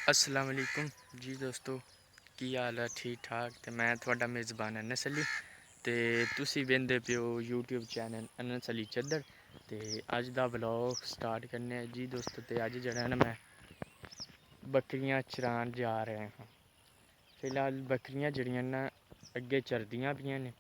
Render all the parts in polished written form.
अस्सलाम वालेकुम जी दोस्तों, की हाल है? ठीक ठाक। तो मैं थोड़ा मेज़बान अनस अली ते तुसी वेंदे पियो यूट्यूब चैनल अनस अली चद्दर। ते अज दा व्लॉग स्टार्ट करने जी दोस्तों। ते अज जेह्ड़ा ना मैं बकरियां चरान जा रहे हैं। फिलहाल बकरियां जड़ियां ना अग्गे चरदियां पियां ने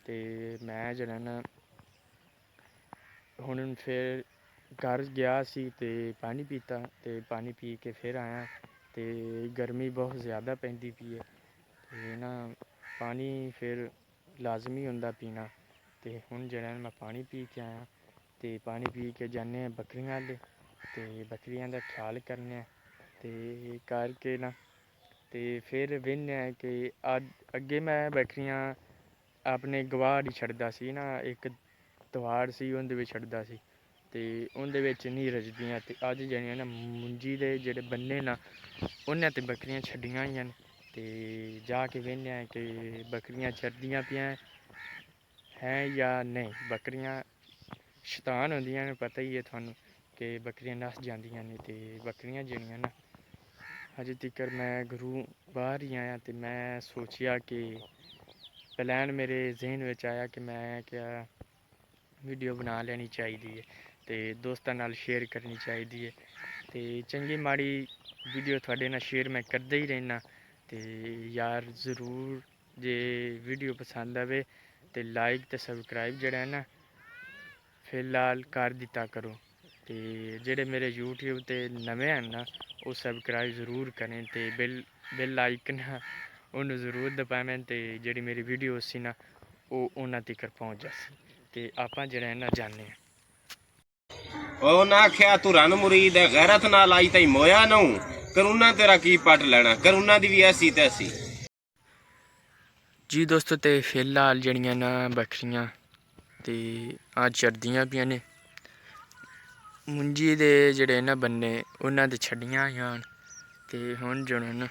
ते मैं जेह्ड़ा ना हुन फिर घर गया सी ते पानी पीता ते पानी पी के फिर आया ते गर्मी बहुत ज़्यादा पैंदी पई है ते ना पानी फिर लाजमी होंदा पीना। ते हुन जेह्ड़ा मैं पानी पी के आया ते पानी पी के जाने बकरियां अल्ल ते बकरियां दा ख्याल करने ते करके ना ते फिर वेह्ने कि अग्गे मैं बकरियां अपने गवाड़ छड्डदा सी ना, इक तवाड़ सी उं'दे बिच छड्डदा सी ते उं'दे बिच नहीं रजदियां। ते अज्ज जेह्ड़ियां ना मुंजी दे जेह्ड़े बन्ने ना उ'न्नै ते बकरियां छड्डियां होइयां न ते जा के वेह्ने आं कि बकरियां चरदियां पियां हैं या नेईं। बकरियां शैतान होंदियां न, पता ही है थुहानूं कि बकरियां नस जांदियां न। ते बकरियां जेह्ड़ियां ना अजें तिकर मैं घरूं बाहर ही आया ते मैं सोचेआ कि प्लान मेरे जहन बिच आया कि मैं क्या वीडियो बना लेनी चाहिदी है ते दोस्तां नाल शेयर करनी चाहिदी है। ते चंगी माड़ी वीडियो थुआढ़े नाल शेयर मैं करदा ही रहना। ते यार ज़रूर जे वीडियो पसंद आवे ते लाइक ते सब्सक्राइब जेह्ड़ा है ना फिलहाल कर दित्ता करो। ते जेह्ड़े मेरे यूट्यूब ते नमें हैन ना ओह् सब्सक्राइब ज़रूर करें ते बेल आइकन उन्नू ज़रूर दबावें ते जेह्ड़ी मेरी वीडियो सी ना ओह् उन्ना तिकर पहुँच जासी। ते आपां जेह्ड़ा है ना जाने ना आख्या तू रन मुरीद है गैरत नाल आई तई मोया नूं करूना तेरा की पट लेना करूना दी भी ऐसी तैसी। जी दोस्तों। ते फिलहाल जेह्ड़ियां ना बकरियां ते अज्ज चरदियां पियां ने मुंजी दे जेह्ड़े ना बन्ने उन्नां ते छड्डियां होइयां न ते हुन जेह्ड़े न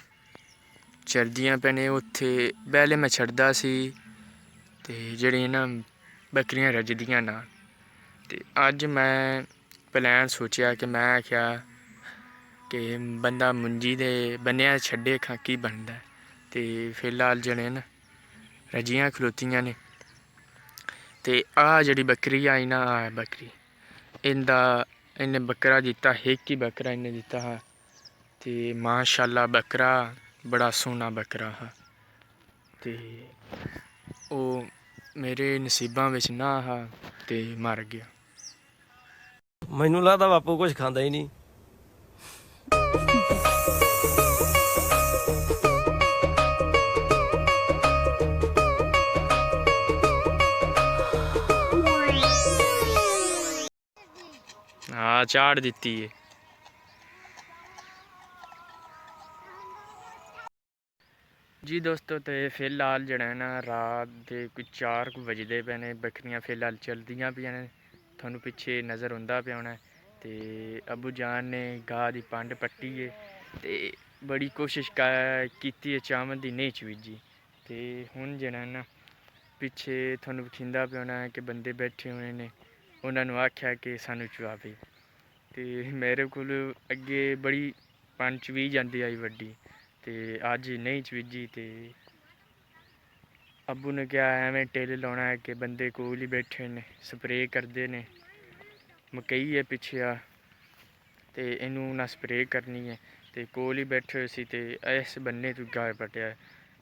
चरदियां पियां ने। उत्थे पैह्लें मैं छड्डदा सी ते जेह्ड़ियां ना बकरियां रजदियां ना ते अज्ज मैं प्लान सोचेआ कि मैं आखेआ कि बंदा मुंजी दे बन्नेआ छड्डे खां की बनदा ऐ। ते फिलहाल जेह्ड़े न रजियां खलोतियां ने ते जेह्ड़ी बकरी आई ना बकरी इंदा इन्नै बकरा दित्ता इक ही बकरा इन्नै दित्ता हा ते माशाअल्लाह बकरा बड़ा सोह्ना बकरा हा ते ओह् मेरे नसीबां बिच ना हा ते मर गया। ਮੈਨੂੰ ਲੱਗਦਾ ਬਾਪੂ ਕੁਝ ਖਾਂਦਾ ਹੀ ਨਹੀਂ। हाँ चाड़ दित्ती है जी दोस्तों। तो फिलहाल जेह्ड़ा है ना रात दे कोई 4 बजदे पे ने बकरियां फिलहाल चलदियां पियां ने थुहानूं पिच्छे नज़र औंदा पिया होना ते अब्बू जान ने गाह् दी पंड पट्टी है ते बड़ी कोशिश कीती है चामन दी नहीं चवीजी ते हुन जेह्ड़ा है ना पिच्छे थुहानूं खिंदा पिया होना कि बंदे बैठे होए ने उन्हां नूं आखेआ कि सानूं चवावे ते मेरे कोल अग्गे बड़ी पंड चवी जांदी आई वड्डी ते अज्ज नहीं चवीजी ते अब्बू ने क्या एवें ढिल्ल लाउणा है कि बंदे कोल ही बैठे ने स्प्रे करदे ने मकई है पिच्छे ते इनू ना स्प्रे करनी है ते कोल ही बैठे होए सी ते इस बन्ने तों गाह् पट्टेआ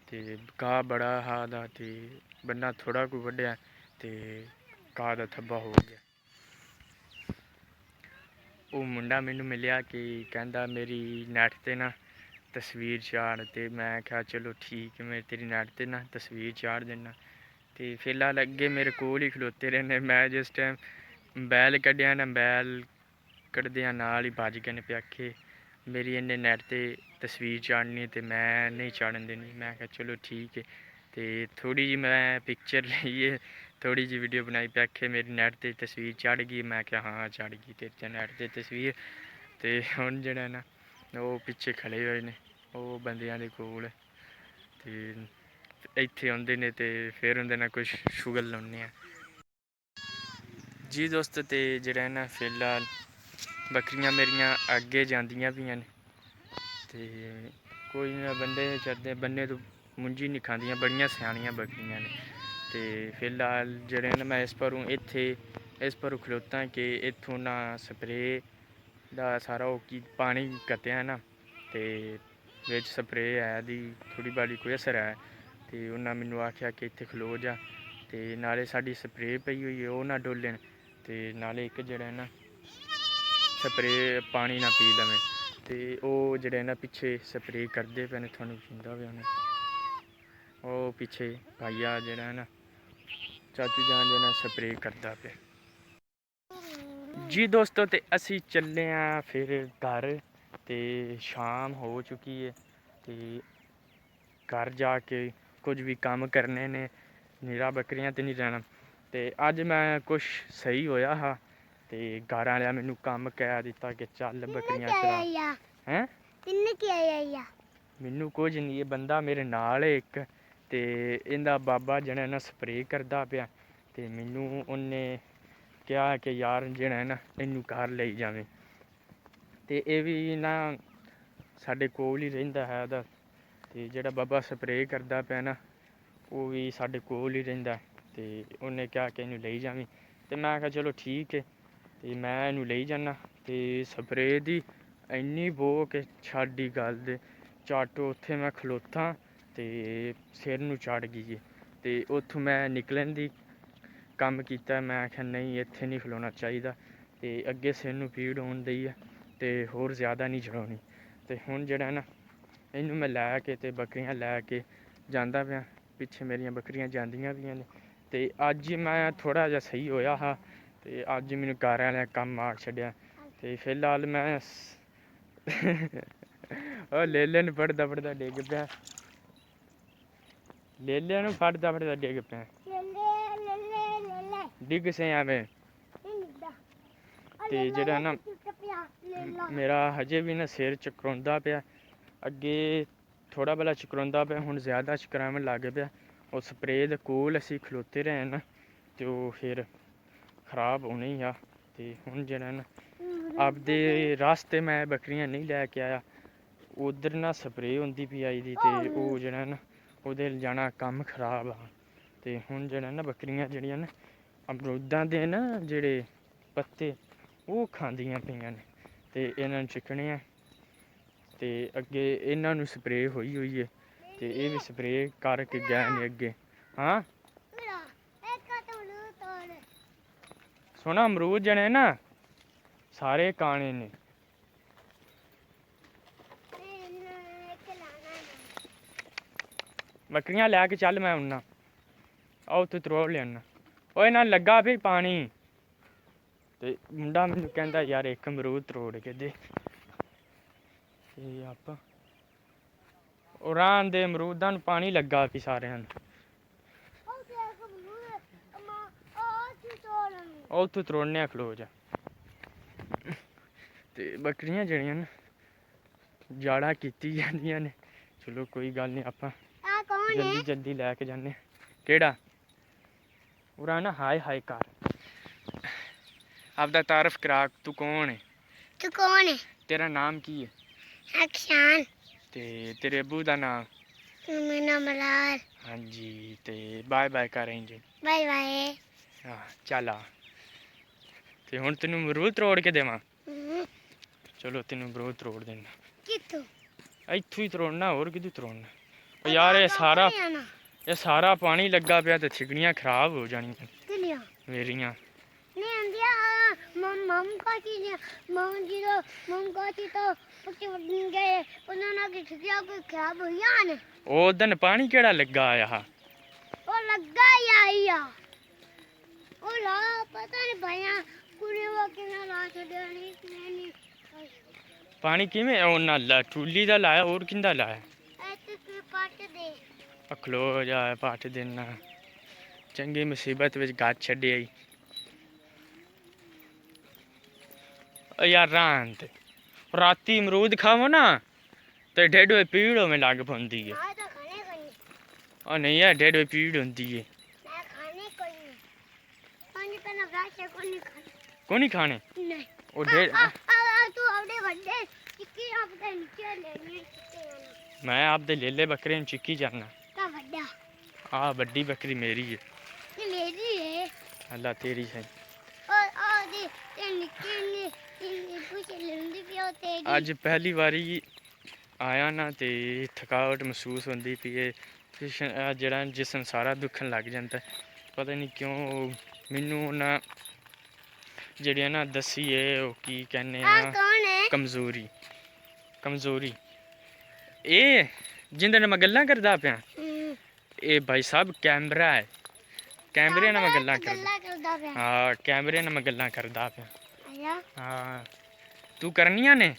ते गाह् बड़ा हा दा ते बन्ना थोड़ा को वड्डेआ ते गाह् दा थब्बा हो गया। ओह् मुंडा मैनू मिलेआ कि कहंदा मेरी नैट ते ना तस्वीर चाढ़ ते मैं आखेआ चलो ठीक है मैं तेरी नैट ते ना तस्वीर चाढ़ दिन्ना। ते फिलहाल अग्गे मेरे कोल ही खलोते दे ने। मैं जिस टाइम बैल कड्ढेआ ना बैल कड्ढदेआं नाल ही बज गए न पे आखे मेरी इन्नै नैट ते तस्वीर चाढ़नी ते मैं नहीं चाढ़न देनी। मैं आखेआ चलो ठीक है ते थोड़ी जी मैं पिक्चर लेइयै थोड़ी जी वीडियो बनाई पे आखे मेरी नैट ते तस्वीर चाढ़गी। मैं आखेआ हाँ चाढ़गी तेरी नैट ते तस्वीर। ते हुन जेह्ड़ा ना ओह् पिच्छे खड़े होए ने ओह् बंदेआं दे कोल ते इत्थे औंदे ने ते फिर उं'दे नै कुछ शुगल लाउने आं जी दोस्त। ते जेह्ड़ा ना फिलहाल बकरियां मेरियां अग्गें जांदियां पियां न ਤੇ ਕੋਈ ਨਾ ਬੰਦੇ ਚਰਦੇ ਬੰਨੇ ਤੋਂ ਮੁੰਜੀ ਨਹੀਂ ਖਾਂਦੀਆਂ, ਬੜੀਆਂ ਸਿਆਣੀਆਂ ਬੱਕਰੀਆਂ ਨੇ। ਤੇ ਫਿਲਹਾਲ ਜਿਹੜੇ ਨੇ ਮੈਂ ਇਸ ਪਰ ਖਲੋਤਾ ਕਿ ਇੱਥੋਂ ਨਾ ਸਪਰੇ ਦਾ ਸਾਰਾ ਉਹ ਕੀ ਪਾਣੀ ਕੱਤਿਆ ਨਾ, ਤੇ ਵਿੱਚ ਸਪਰੇ ਹੈ ਦੀ ਥੋੜੀ ਬਾਲੀ ਕੋਈ ਅਸਰ ਹੈ। ਤੇ ਉਹਨਾਂ ਮੈਨੂੰ ਆਖਿਆ ਕਿ ਇੱਥੇ ਖਲੋ ਜਾ, ਤੇ ਨਾਲੇ ਸਾਡੀ ਸਪਰੇ ਪਈ ਹੋਈ ਹੈ ਉਹ ਨਾ ਡੋਲਣ, ਤੇ ਨਾਲੇ ਇੱਕ ਜਿਹੜਾ ਨਾ ਸਪਰੇ ਪਾਣੀ ਨਾ ਪੀ ਲਵੇਂ। ਤੇ ਉਹ ਜਿਹੜੇ ਨਾ ਪਿੱਛੇ ਸਪਰੇ ਕਰਦੇ ਪਏ ਨੇ, ਤੁਹਾਨੂੰ ਸੁਣਦਾ ਪਿਆ ਉਹਨੇ, ਉਹ ਪਿੱਛੇ ਭਾਈਆ ਜਿਹੜਾ ਨਾ ਚਾਚੂ ਜਾਨ ਜਿਹੜਾ ਸਪਰੇ ਕਰਦਾ ਪਿਆ ਜੀ ਦੋਸਤੋ। ਤੇ ਅਸੀਂ ਚੱਲੇ ਹਾਂ ਫਿਰ ਘਰ, ਤੇ ਸ਼ਾਮ ਹੋ ਚੁੱਕੀ ਹੈ, ਤੇ ਘਰ ਜਾ ਕੇ ਕੁਝ ਵੀ ਕੰਮ ਕਰਨੇ ਨੇ, ਨਿਰਾ ਬੱਕਰੀਆਂ ਤੇ ਨਹੀਂ ਰਹਿਣਾ। ਤੇ ਅੱਜ ਮੈਂ ਕੁਛ ਸਹੀ ਹੋਇਆ ਹਾਂ, ਤੇ ਘਰ ਵਾਲਿਆਂ ਮੈਨੂੰ ਕੰਮ ਕਹਿ ਦਿੱਤਾ ਕਿ ਚੱਲ ਬੱਕਰੀਆਂ ਚਰਾ। ਹੈਂ ਕਿੰਨੇ ਕੀ ਆਇਆ? ਮੈਨੂੰ ਕੁਝ ਨਹੀਂ, ਇਹ ਬੰਦਾ ਮੇਰੇ ਨਾਲ ਹੈ ਇੱਕ, ਤੇ ਇਹਦਾ ਬਾਬਾ ਜਿਹੜਾ ਨਾ ਸਪਰੇ ਕਰਦਾ ਪਿਆ, ਤੇ ਮੈਨੂੰ ਉਹਨੇ ਕਿਹਾ ਕਿ ਯਾਰ ਜਿਹੜਾ ਨਾ ਇਹਨੂੰ ਘਰ ਲਈ ਜਾਵੇਂ। ਤੇ ਇਹ ਵੀ ਨਾ ਸਾਡੇ ਕੋਲ ਹੀ ਰਹਿੰਦਾ ਹੈ ਉਹਦਾ, ਤੇ ਜਿਹੜਾ ਬਾਬਾ ਸਪਰੇ ਕਰਦਾ ਪਿਆ ਨਾ ਉਹ ਵੀ ਸਾਡੇ ਕੋਲ ਹੀ ਰਹਿੰਦਾ, ਤੇ ਉਹਨੇ ਕਿਹਾ ਕਿ ਇਹਨੂੰ ਲਈ ਜਾਵੀਂ। ਤੇ ਮੈਂ ਕਿਹਾ ਚਲੋ ਠੀਕ ਹੈ, ਤੇ ਮੈਂ ਇਹਨੂੰ ਲਈ ਜਾਂਦਾ। ਤੇ ਸਪਰੇ ਦੀ ਇੰਨੀ ਬੋ ਕਿ ਛੱਡ ਹੀ ਗੱਲ ਦੇ, ਝੱਟ ਉੱਥੇ ਮੈਂ ਖਲੋਤਾ ਤੇ ਸਿਰ ਨੂੰ ਚੜ੍ਹ ਗਈ। ਤੇ ਉੱਥੋਂ ਮੈਂ ਨਿਕਲਣ ਦੀ ਕੰਮ ਕੀਤਾ, ਮੈਂ ਆਖਿਆ ਨਹੀਂ ਇੱਥੇ ਨਹੀਂ ਖਲੋਣਾ ਚਾਹੀਦਾ, ਤੇ ਅੱਗੇ ਸਿਰ ਨੂੰ ਪੀੜ ਹੋਣ ਦਈ ਹੈ, ਤੇ ਹੋਰ ਜ਼ਿਆਦਾ ਨਹੀਂ ਚੜਾਉਣੀ। ਤੇ ਹੁਣ ਜਿਹੜਾ ਨਾ ਇਹਨੂੰ ਮੈਂ ਲੈ ਕੇ ਤੇ ਬੱਕਰੀਆਂ ਲੈ ਕੇ ਜਾਂਦਾ ਪਿਆ, ਪਿੱਛੇ ਮੇਰੀਆਂ ਬੱਕਰੀਆਂ ਜਾਂਦੀਆਂ ਪਈਆਂ ਨੇ। ਤੇ ਅੱਜ ਮੈਂ ਥੋੜ੍ਹਾ ਜਿਹਾ ਸਹੀ ਹੋਇਆ ਹਾਂ, ਤੇ ਅੱਜ ਮੈਨੂੰ ਘਰ ਵਾਲਿਆਂ ਕੰਮ ਆ ਛੱਡਿਆ। ਤੇ ਫਿਲਹਾਲ ਮੈਂ ਉਹ ਲੇਲੇ ਨੂੰ ਫੜਦਾ ਫੜਦਾ ਡਿੱਗ ਪਿਆ, ਲੇਲੇ ਨੂੰ ਫੜਦਾ ਫੜਦਾ ਡਿੱਗ ਪਿਆ, ਡਿੱਗ ਸੇ ਐਵੇਂ। ਤੇ ਜਿਹੜਾ ਨਾ ਮੇਰਾ ਹਜੇ ਵੀ ਨਾ ਸਿਰ ਚਕਰਾਉਂਦਾ ਪਿਆ, ਅੱਗੇ ਥੋੜ੍ਹਾ ਭਲਾ ਚਕਰਾਉਂਦਾ ਪਿਆ, ਹੁਣ ਜ਼ਿਆਦਾ ਚਕਰਾਉਣ ਲੱਗ ਪਿਆ। ਉਹ ਸਪਰੇ ਦੇ ਕੋਲ ਅਸੀਂ ਖਲੋਤੇ ਰਹੇ ਨਾ, ਤੇ ਉਹ ਫਿਰ ਖਰਾਬ ਹੋਣੀ ਆ। ਤੇ ਹੁਣ ਜਿਹੜਾ ਨਾ ਆਪਦੇ ਰਾਸਤੇ ਮੈਂ ਬੱਕਰੀਆਂ ਨਹੀਂ ਲੈ ਕੇ ਆਇਆ, ਉਧਰ ਨਾ ਸਪਰੇ ਹੁੰਦੀ ਪਈ ਆਈ ਦੀ, ਤੇ ਉਹ ਜਿਹੜਾ ਨਾ ਉਹਦੇ ਜਾਣਾ ਕੰਮ ਖਰਾਬ ਆ। ਤੇ ਹੁਣ ਜਿਹੜਾ ਨਾ ਬੱਕਰੀਆਂ ਜਿਹੜੀਆਂ ਨਾ ਅਮਰੂਦਾਂ ਦੇ ਨਾ ਜਿਹੜੇ ਪੱਤੇ ਉਹ ਖਾਂਦੀਆਂ ਪਈਆਂ ਨੇ, ਤੇ ਇਹਨਾਂ ਨੂੰ ਚੁੱਕਣੇ ਆ। ਤੇ ਅੱਗੇ ਇਹਨਾਂ ਨੂੰ ਸਪਰੇ ਹੋਈ ਹੈ, ਤੇ ਇਹ ਵੀ ਸਪਰੇ ਕਰਕੇ ਗਏ ਨੇ ਅੱਗੇ। ਹਾਂ ਸੋਨਾ ਅਮਰੂਦ ਜਣੇ ਨਾ ਸਾਰੇ ਕਾਣੇ ਨੇ। ਬੱਕਰੀਆਂ ਲੈ ਕੇ ਚੱਲ, ਮੈਂ ਆਉਣਾ, ਆਓ ਤੂੰ ਤਰੋੜ ਲਿਆਣਾ। ਉਹ ਇਹਨਾਂ ਲੱਗਾ ਵੀ ਪਾਣੀ, ਤੇ ਮੁੰਡਾ ਮੈਨੂੰ ਕਹਿੰਦਾ ਯਾਰ ਇੱਕ ਅਮਰੂਦ ਤਰੋੜ ਕੇ ਦੇ। ਤੇ ਆਪਾਂ ਉਰਾਂ ਦੇ ਅਮਰੂਦਾਂ ਨੂੰ ਪਾਣੀ ਲੱਗਾ ਵੀ ਸਾਰਿਆਂ ਨੂੰ, ਉਹ ਉੱਥੋਂ ਤਰੋੜਨੇ ਖਲੋ ਜਾ। ਤੇ ਬੱਕਰੀਆਂ ਜਿਹੜੀਆਂ ਨੇ ਜਾੜਾ ਕੀਤੀ ਜਾਂਦੀਆਂ ਨੇ, ਚਲੋ ਕੋਈ ਗੱਲ ਨਹੀਂ, ਆਪਾਂ ਜਲਦੀ ਜਲਦੀ ਲੈ ਕੇ ਜਾਂਦੇ। ਕਿਹੜਾ ਉਰਾਂ ਨਾ ਹਾਏ ਹਾਏ ਕਰ, ਆਪਦਾ ਤਾਰਫ ਕਰਾ, ਤੂੰ ਕੌਣ ਹੈ? ਤੂੰ ਕੌਣ ਹੈ? ਤੇਰਾ ਨਾਮ ਕੀ ਹੈ? ਅਕਸ਼ਾਨ। ਤੇ ਤੇਰੇ ਅੱਬੂ ਦਾ ਨਾਮ? ਮੇਰਾ ਮਲਾਰ। ਹਾਂਜੀ, ਤੇ ਬਾਏ ਬਾਏ ਕਰ ਇੰਜ। Bye bye. ਹਾਂ ਚੱਲ ਆ। ਤੇ ਹੁਣ ਤੈਨੂੰ ਅਮਰੂਦ ਤਰੋੜ ਕੇ ਦੇਵਾਂ? ਚਲੋ ਤੈਨੂੰ ਅਮਰੂਦ ਤਰੋੜ ਦੇਣਾ। ਕਿੱਥੋਂ? ਇੱਥੋਂ ਹੀ ਤਰੋੜਨਾ, ਹੋਰ ਕਿੱਥੋਂ ਤਰੋੜਨਾ? ਉਹ ਯਾਰ ਇਹ ਸਾਰਾ ਪਾਣੀ ਲੱਗਾ ਪਿਆ, ਤੇ ਛਿਗੜੀਆਂ ਖਰਾਬ ਹੋ ਜਾਣੀਆਂ ਮੇਰੀਆਂ। ਨਹੀਂ ਆਂਦੀਆਂ ਮਮ ਕਾਚੀ ਤੋਂ ਪੱਕੇ ਵੱਢਣ ਗਏ, ਉਹਨਾਂ ਨਾਲ ਕਿ ਛਿਗੜੀਆਂ ਕੋਈ ਖਰਾਬ ਹੋਈਆਂ ਨੇ। ਉਹ ਦਿਨ ਪਾਣੀ ਕਿਹੜਾ ਲੱਗਾ ਆ? ਉਹ ਲੱਗਾ ਹੀ ਆ ਉਹ ਲਾ, ਪਤਾ ਨਹੀਂ ਭਾਈਆਂ ਕੁੜੀ ਵਾ ਕਿਵੇਂ ਲਾ ਛੱਡਿਆ ਨਹੀਂ। ਪਾਣੀ ਕਿਵੇਂ ਉਹਨਾਂ ਲਾ? ਟੂਲੀ ਦਾ ਲਾਇਆ, ਹੋਰ ਕਿੰਦਾ ਲਾਇਆ? ਇੱਥੇ ਕੀ ਪੱਟ ਦੇ ਖਲੋ ਜਾ, ਪੱਟ ਦੇਣਾ। ਚੰਗੀ ਮੁਸੀਬਤ ਵਿੱਚ ਗੱਜ ਛੱਡਿਆ ਈ। ਯਾਰ ਰਾਂ ਤੇ ਰਾਤੀ ਅਮਰੂਦ ਖਾਵੋ ਨਾ ਤੇ ਢਿੱਡ ਵਿੱਚ ਪੀੜ ਹੋਵੇਂ ਲੱਗ ਪੈਂਦੀ ਹੈ। ਆ ਤਾਂ ਖਾਣੇ ਕੋਈ ਨਹੀਂ। ਉਹ ਨਹੀਂ ਯਾਰ, ਢਿੱਡ ਵਿੱਚ ਪੀੜ ਹੁੰਦੀ ਹੈ। ਮੈਂ ਖਾਣੇ ਕੋਈ ਨਹੀਂ। ਪਾਣੀ ਪਹਿਲਾਂ ਬਰਾਸ਼ ਕੋਈ ਨਹੀਂ ਖਾਣੇ। ਕੋ ਨਹੀਂ ਖਾਣੇ? ਨਹੀਂ। ਉਹ ਢਿੱਡ ਤੂੰ ਆਪਣੇ ਵੱਡੇ चिक्की आपके नीचे लेनी है चिक्की वाला मैं आपदे लेले बकरे ਨੂੰ ਚਿੱਕੀ ਜਾਣਾ का बड़ा ਆ ਵੱਡੀ ਬੱਕਰੀ ਮੇਰੀ ਹੈ ये मेरी है ਅੱਲਾ ਤੇਰੀ ਹੈ और ये निक्की ने कुछ लंदी भी होते हैं ਅੱਜ ਪਹਿਲੀ ਵਾਰੀ ਆਇਆ ਨਾ ਤੇ ਥਕਾਵਟ ਮਹਿਸੂਸ ਹੁੰਦੀ ਪਈ ਹੈ ਜਿਹੜਾ ਜਿਸਮ ਸਾਰਾ ਦੁਖਣ ਲੱਗ ਜਾਂਦਾ ਪਤਾ ਨਹੀਂ ਕਿਉਂ ਮੈਨੂੰ ਨਾ ਜਿਹੜੀਆਂ ਨਾ ਦੱਸੀ ਏ ਉਹ ਕੀ ਕਹਿੰਦੇ हाँ ਆ कौन है ਕਮਜ਼ੋਰੀ ਇਹ ਜਿੰਦੇ ਨਾਲ ਮੈਂ ਗੱਲਾਂ ਕਰਦਾ ਪਿਆ ਇਹ ਭਾਈ ਸਾਹਿਬ ਕੈਮਰਾ ਹੈ ਕੈਮਰੇ ਨਾਲ ਮੈਂ ਗੱਲਾਂ ਕਰਦਾ गल्ला करदा पे ਹਾਂ ਕੈਮਰੇ ਨਾਲ ਮੈਂ ਗੱਲਾਂ ਕਰਦਾ ਪਿਆ आया ਹਾਂ ਤੂੰ ਕਰਨੀਆਂ ਨੇ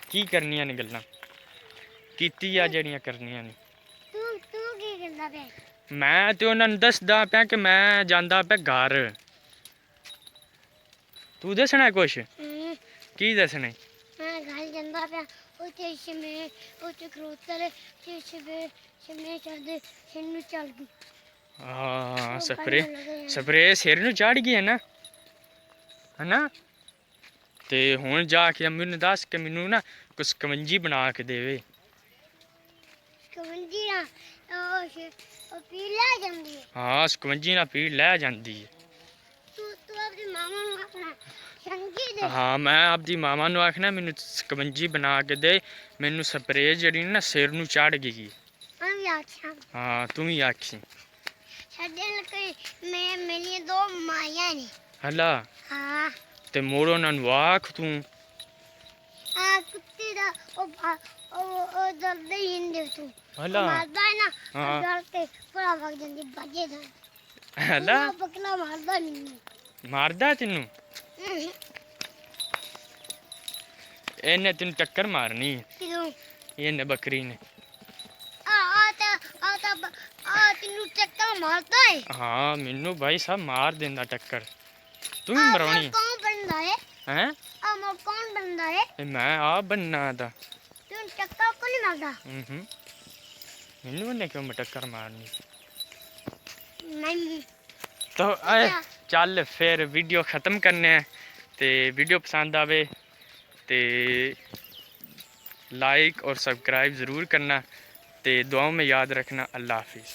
ਕੀ ਕਰਨੀਆਂ ਨੇ ਗੱਲਾਂ ਕੀਤੀ ਆ ਜਿਹੜੀਆਂ ਕਰਨੀਆਂ ਨੇ तू की करदा पे ਮੈਂ ਤੇ ਉਹਨਾਂ ਨੂੰ ਦੱਸਦਾ ਪਿਆ ਕਿ ਮੈਂ ਜਾਂਦਾ ਪਿਆ ਘਰ ਤੂੰ ਦੱਸਣਾ ਕੁਛ ਕੀ ਦੱਸਣਾ मैं घर जंदा पे उते शमे उते खरोतर शमे चढ़दे शिन्नु चल गई ਹਾਂ ਉਹ ਸਪਰੇ ਪੜ੍ਹਨ ਲੱਗੇ ਆ। ਸਪਰੇ ਸਿਰ ਨੂੰ ਚੜ ਗਈ ਹੈ ਨਾ ਹਨਾ ਤੇ ਹੁਣ ਜਾ ਕੇ ਅੰਮੀ ਨੂੰ ਦੱਸ ਕੇ ਮੈਨੂੰ ਨਾ ਕੁਛ ਸਕੰਜੀ ਬਣਾ ਕੇ ਦੇਵੇ कवंजी ना ओ पीला जंदी है ਹਾਂ ਸਕੰਜੀ ਨਾਲ ਪੀੜ ਲੈ ਜਾਂਦੀ ਹੈ तू अपने मामा ਨੂੰ अपना संगी दे ਹਾਂ ਮੈਂ ਆਪਦੀ ਮਾਮਾ ਨੂੰ ਆਖਣਾ ਮੈਨੂੰ ਸਕੰਜੀ ਬਣਾ ਕੇ ਦੇ ਮੈਨੂੰ ਸਪਰੇ ਜਿਹੜੀ ਨਾ ਸਿਰ ਨੂੰ ਚੜ ਗਈ हम याद ਹਾਂ ਤੂੰ ਵੀ ਆਖੀ छड्डे लगे मैं मेरी दो माया ने ਹਲਾ हाँ ਤੇ ਮੋੜ ਉਹਨਾਂ ਨੂੰ ਆਖ ਤੂੰ हाँ कुत्ते दा ओ दर्द ही हिंदे तू ਹਲਾ मारदा है ना हाँ। डर के पूरा भाग जंदी बजे दा ਹਲਾ बकला मारदा नहीं ਮਾਰਦਾ ਤੈਨੂੰ ਇਹਨੇ ਤੈਨੂੰ ਟੱਕਰ ਮਾਰਨੀ ਹੈ, क्यों ਇਹਨੇ ਬੱਕਰੀ ਨੇ तेनू चक्कर मारता है ਹਾਂ ਮੈਨੂੰ ਭਾਈ ਸਾਹਿਬ ਮਾਰ ਦਿੰਦਾ ਟੱਕਰ ਤੂੰ ਵੀ ਮਰਾਉਣੀ कौन बंदा है ਹੈ अब कौन बंदा है ਤੇ ਮੈਂ ਆ ਬੰਨਾ ਦਾ तू चक्कर को नहीं मारता ਮੈਨੂੰ ਉਹਨੇ ਕਿਉਂ ਟੱਕਰ ਮਾਰਨੀ नहीं ਤਾਂ ਚੱਲ ਫਿਰ ਵੀਡੀਓ ਖਤਮ ਕਰਨੇ ਆ ਤੇ ਵੀਡੀਓ ਪਸੰਦ ਆਵੇ ਤੇ लाइक और सब्सक्राइब ज़रूर करना ते दुआओं में याद रखना। अल्लाह हाफिज़।